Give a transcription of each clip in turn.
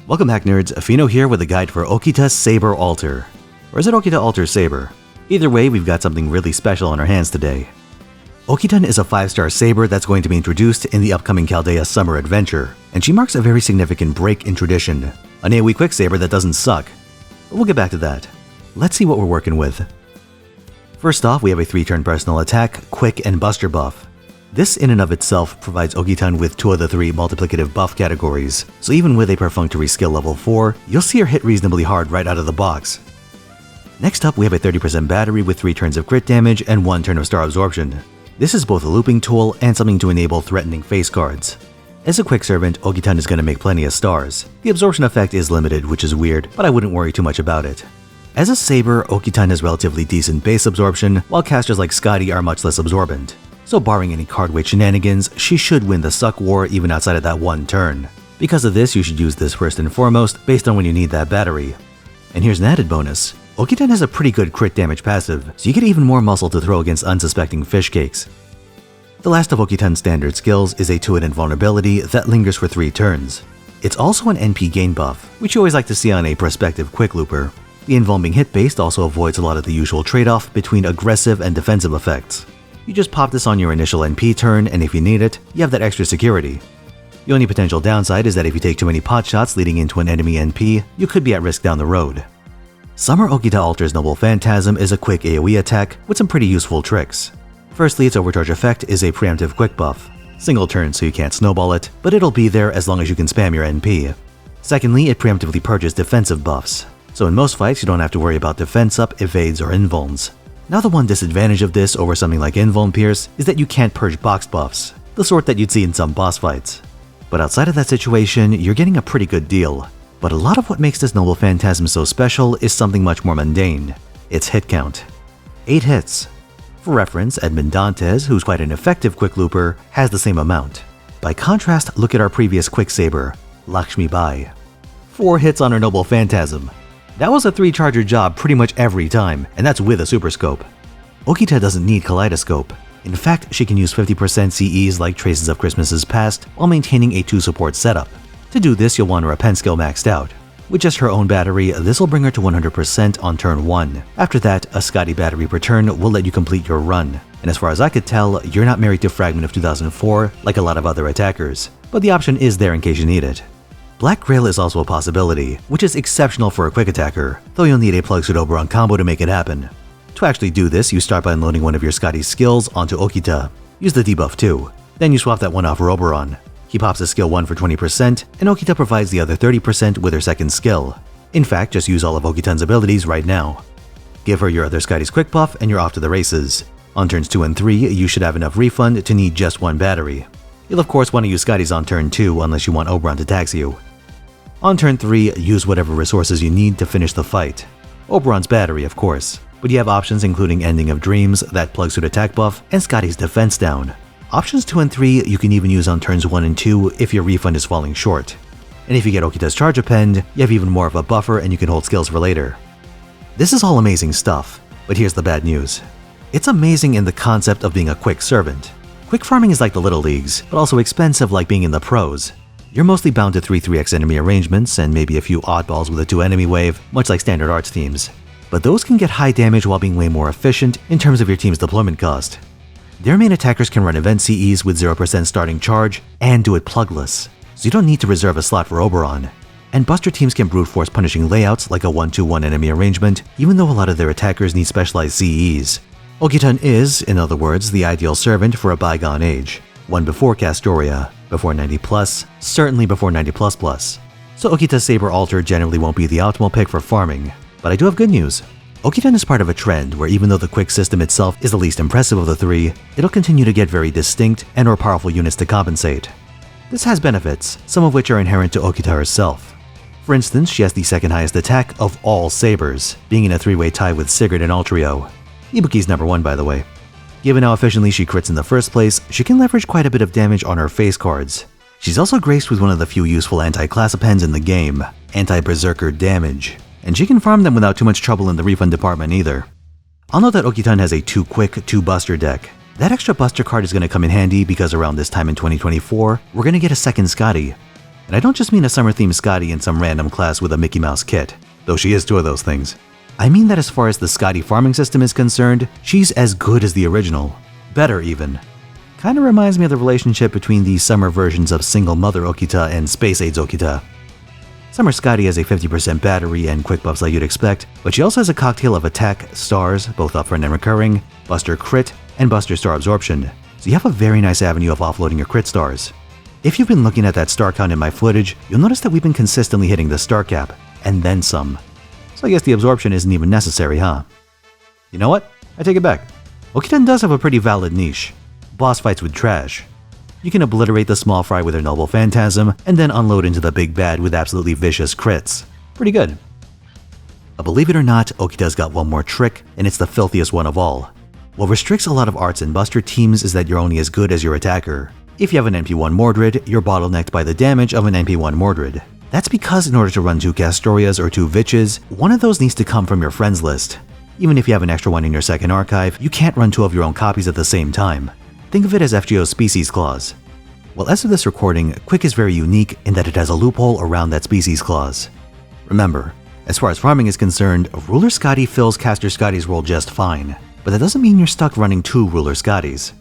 Welcome back, nerds. Fino here with a guide for Okita Saber Alter. Or is it Okita Alter Saber? Either way, we've got something really special on our hands today. Okita is a 5-star Saber that's going to be introduced in the upcoming Chaldea Summer Adventure, and she marks a very significant break in tradition. An AoE quick Saber that doesn't suck. But we'll get back to that. Let's see what we're working with. First off, we have a 3-turn personal attack, quick, and buster buff. This in and of itself provides Okita with 2 of the 3 multiplicative buff categories, so even with a perfunctory skill level 4, you'll see her hit reasonably hard right out of the box. Next up, we have a 30% battery with 3 turns of crit damage and 1 turn of star absorption. This is both a looping tool and something to enable threatening face cards. As a quick servant, Okita is going to make plenty of stars. The absorption effect is limited, which is weird, but I wouldn't worry too much about it. As a Saber, Okita has relatively decent base absorption, while casters like Scotty are much less absorbent. So barring any card weight shenanigans, she should win the suck war even outside of that 1 turn. Because of this, you should use this first and foremost, based on when you need that battery. And here's an added bonus. Okita has a pretty good crit damage passive, so you get even more muscle to throw against unsuspecting fish cakes. The last of Okita's standard skills is a 2-hit invulnerability that lingers for 3 turns. It's also an NP gain buff, which you always like to see on a prospective quick looper. The invuln being hit-based also avoids a lot of the usual trade-off between aggressive and defensive effects. You just pop this on your initial NP turn, and if you need it, you have that extra security. The only potential downside is that if you take too many pot shots leading into an enemy NP, you could be at risk down the road. Summer Okita Alter's Noble Phantasm is a quick AoE attack with some pretty useful tricks. Firstly, its overcharge effect is a preemptive quick buff. Single turn so you can't snowball it, but it'll be there as long as you can spam your NP. Secondly, it preemptively purges defensive buffs. So in most fights, you don't have to worry about defense up, evades, or invulns. Now the one disadvantage of this over something like Invuln Pierce is that you can't purge box buffs, the sort that you'd see in some boss fights. But outside of that situation, you're getting a pretty good deal. But a lot of what makes this Noble Phantasm so special is something much more mundane. Its hit count. 8 hits. For reference, Edmond Dantes, who's quite an effective quick looper, has the same amount. By contrast, look at our previous quick Saber, Lakshmi Bai. 4 hits on her Noble Phantasm. That was a 3-charger job pretty much every time, and that's with a super scope. Okita doesn't need Kaleidoscope. In fact, she can use 50% CEs like Traces of Christmases Past while maintaining a 2 support setup. To do this, you'll want her pen skill maxed out. With just her own battery, this will bring her to 100% on turn 1. After that, a Scotty battery per turn will let you complete your run. And as far as I could tell, you're not married to Fragment of 2004 like a lot of other attackers, but the option is there in case you need it. Black Grail is also a possibility, which is exceptional for a quick attacker, though you'll need a Plug Suit Oberon combo to make it happen. To actually do this, you start by unloading one of your Scotty's skills onto Okita. Use the debuff too. Then you swap that one off for Oberon. He pops a skill 1 for 20%, and Okita provides the other 30% with her second skill. In fact, just use all of Okita's abilities right now. Give her your other Scotty's quick buff, and you're off to the races. On turns 2 and 3, you should have enough refund to need just 1 battery. You'll of course want to use Scotty's on turn 2 unless you want Oberon to tax you. On turn 3, use whatever resources you need to finish the fight. Oberon's battery, of course, but you have options including Ending of Dreams, that Plug Suit attack buff, and Scotty's defense down. Options 2 and 3 you can even use on turns 1 and 2 if your refund is falling short. And if you get Okita's charge append, you have even more of a buffer and you can hold skills for later. This is all amazing stuff, but here's the bad news. It's amazing in the concept of being a quick servant. Quick farming is like the little leagues, but also expensive like being in the pros. You're mostly bound to 3-3x enemy arrangements and maybe a few oddballs with a 2 enemy wave, much like standard arts teams. But those can get high damage while being way more efficient in terms of your team's deployment cost. Their main attackers can run event CEs with 0% starting charge and do it plugless, so you don't need to reserve a slot for Oberon. And buster teams can brute force punishing layouts like a 1-2-1 enemy arrangement, even though a lot of their attackers need specialized CEs. Okita is, in other words, the ideal servant for a bygone age. One before Castoria, before 90+, certainly before 90++. So Okita Saber Alter generally won't be the optimal pick for farming. But I do have good news. Okita is part of a trend where even though the quick system itself is the least impressive of the 3, it'll continue to get very distinct and or powerful units to compensate. This has benefits, some of which are inherent to Okita herself. For instance, she has the second highest attack of all Sabers, being in a 3-way tie with Sigurd and Altrio. Ibuki's number 1 by the way. Given how efficiently she crits in the first place, she can leverage quite a bit of damage on her face cards. She's also graced with one of the few useful anti-class appends in the game, Anti-Berserker Damage, and she can farm them without too much trouble in the refund department either. I'll note that Okita has a 2-quick, 2-buster deck. That extra buster card is going to come in handy because around this time in 2024, we're going to get a second Scotty. And I don't just mean a summer-themed Scotty in some random class with a Mickey Mouse kit, though she is two of those things. I mean that as far as the Scotty farming system is concerned, she's as good as the original. Better even. Kinda reminds me of the relationship between the summer versions of Single Mother Okita and Space Age Okita. Summer Scotty has a 50% battery and quick buffs like you'd expect, but she also has a cocktail of attack, stars, both upfront and recurring, buster crit, and buster star absorption, so you have a very nice avenue of offloading your crit stars. If you've been looking at that star count in my footage, you'll notice that we've been consistently hitting the star cap, and then some. So I guess the absorption isn't even necessary, huh? You know what? I take it back. Okita does have a pretty valid niche. Boss fights with trash. You can obliterate the small fry with her noble Phantasm, and then unload into the big bad with absolutely vicious crits. Pretty good. But believe it or not, Okita's got one more trick, and it's the filthiest one of all. What restricts a lot of arts and buster teams is that you're only as good as your attacker. If you have an NP1 Mordred, you're bottlenecked by the damage of an NP1 Mordred. That's because in order to run 2 Castorias or 2 Vitches, one of those needs to come from your friends list. Even if you have an extra one in your second archive, you can't run 2 of your own copies at the same time. Think of it as FGO's species clause. Well, as of this recording, Quick is very unique in that it has a loophole around that species clause. Remember, as far as farming is concerned, Ruler Scotty fills Caster Scotty's role just fine, but that doesn't mean you're stuck running 2 Ruler Scotties.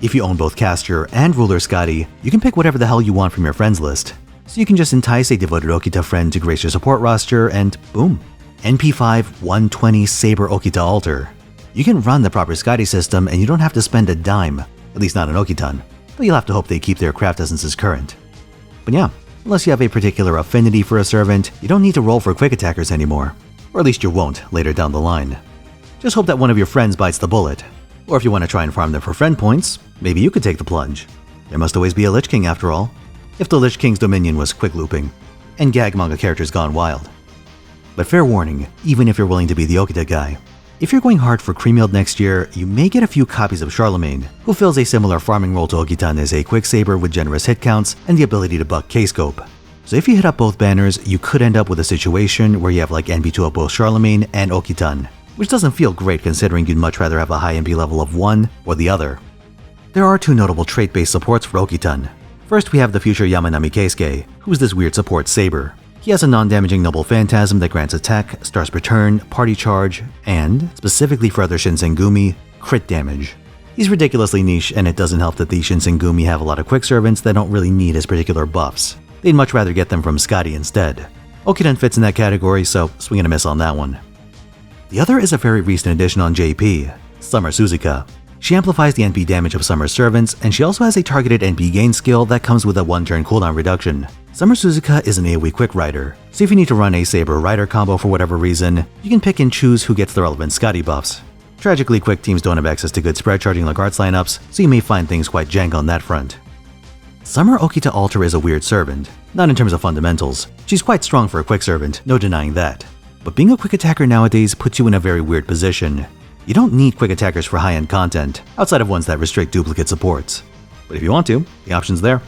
If you own both Caster and Ruler Scotty, you can pick whatever the hell you want from your friends list. So you can just entice a devoted Okita friend to grace your support roster and boom. NP5 120 Saber Okita Alter. You can run the proper Scotty system and you don't have to spend a dime, at least not an Okitan, but you'll have to hope they keep their craft essences current. But yeah, unless you have a particular affinity for a servant, you don't need to roll for quick attackers anymore. Or at least you won't later down the line. Just hope that one of your friends bites the bullet. Or if you want to try and farm them for friend points, maybe you could take the plunge. There must always be a Lich King after all. If the Lich King's dominion was quick looping, and gag manga characters gone wild. But fair warning, even if you're willing to be the Okita guy, if you're going hard for Creamfield next year, you may get a few copies of Charlemagne, who fills a similar farming role to Okitan as a quick saber with generous hit counts and the ability to buck K-scope. So if you hit up both banners, you could end up with a situation where you have like NP2 of both Charlemagne and Okitan, which doesn't feel great considering you'd much rather have a high NP level of one or the other. There are 2 notable trait-based supports for Okitan. First, we have the future Yamanami Keisuke, who's this weird support saber. He has a non-damaging noble Phantasm that grants attack, stars per turn, party charge, and, specifically for other Shinsengumi, crit damage. He's ridiculously niche, and it doesn't help that the Shinsengumi have a lot of quick servants that don't really need his particular buffs. They'd much rather get them from Scotty instead. Okita fits in that category, so swing and a miss on that one. The other is a very recent addition on JP, Summer Suzuka. She amplifies the NP damage of Summer's servants, and she also has a targeted NP gain skill that comes with a 1-turn cooldown reduction. Summer Suzuka is an AoE quick rider, so if you need to run a Saber Rider combo for whatever reason, you can pick and choose who gets the relevant Scotty buffs. Tragically, quick teams don't have access to good spread charging like arts lineups, so you may find things quite jank on that front. Summer Okita Alter is a weird servant, not in terms of fundamentals. She's quite strong for a quick servant, no denying that. But being a quick attacker nowadays puts you in a very weird position. You don't need quick attackers for high-end content, outside of ones that restrict duplicate supports. But if you want to, the option's there.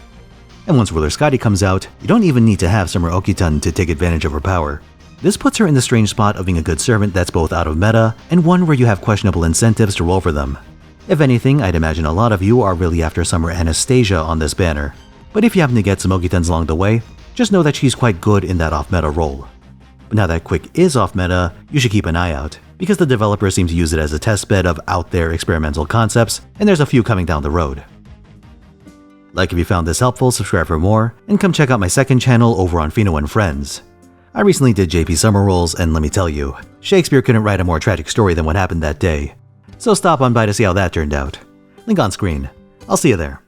And once Ruler Scotty comes out, you don't even need to have Summer Okitan to take advantage of her power. This puts her in the strange spot of being a good servant that's both out of meta, and one where you have questionable incentives to roll for them. If anything, I'd imagine a lot of you are really after Summer Anastasia on this banner. But if you happen to get some Okitans along the way, just know that she's quite good in that off-meta role. But now that Quick is off-meta, you should keep an eye out, because the developers seem to use it as a testbed of out-there experimental concepts, and there's a few coming down the road. Like if you found this helpful, subscribe for more, and come check out my second channel over on Fino and Friends. I recently did JP Summer rolls, and let me tell you, Shakespeare couldn't write a more tragic story than what happened that day. So stop on by to see how that turned out. Link on screen. I'll see you there.